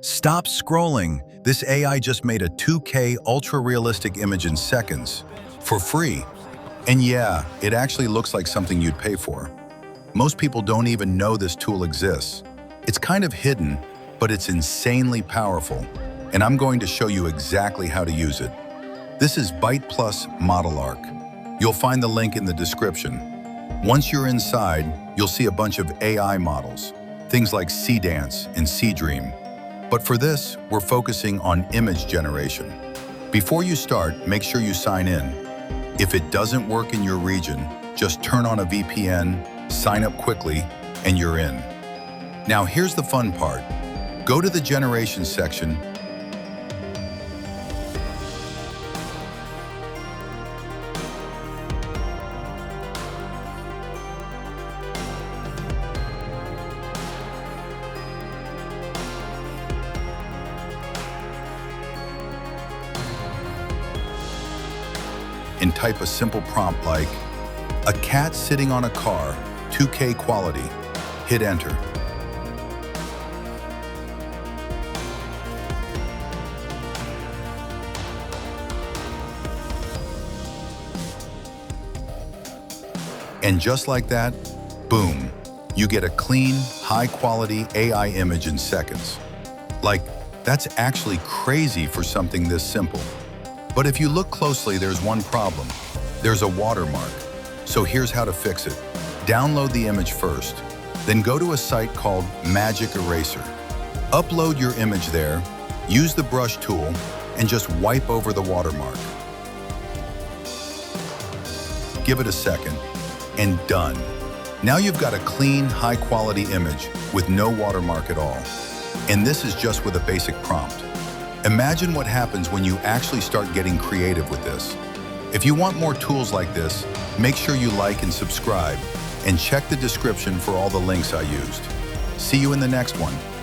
Stop scrolling. This AI just made a 2K ultra-realistic image in seconds, for free. And yeah, it actually looks like something you'd pay for. Most people don't even know this tool exists. It's kind of hidden, but it's insanely powerful, and I'm going to show you exactly how to use it. This is BytePlus ModelArk. You'll find the link in the description. Once you're inside, you'll see a bunch of AI models, things like Dance and Dream. But for this, we're focusing on image generation. Before you start, make sure you sign in. If it doesn't work in your region, just turn on a VPN, sign up quickly, and you're in. Now here's the fun part. Go to the generation section and type a simple prompt like, "A cat sitting on a car, 2K quality." Hit enter. And just like that, boom, you get a clean, high-quality AI image in seconds. Like, that's actually crazy for something this simple. But if you look closely, there's one problem. There's a watermark. So here's how to fix it. Download the image first, then go to a site called Magic Eraser. Upload your image there, use the brush tool, and just wipe over the watermark. Give it a second, and done. Now you've got a clean, high-quality image with no watermark at all. And this is just with a basic prompt. Imagine what happens when you actually start getting creative with this. If you want more tools like this, make sure you like and subscribe, and check the description for all the links I used. See you in the next one.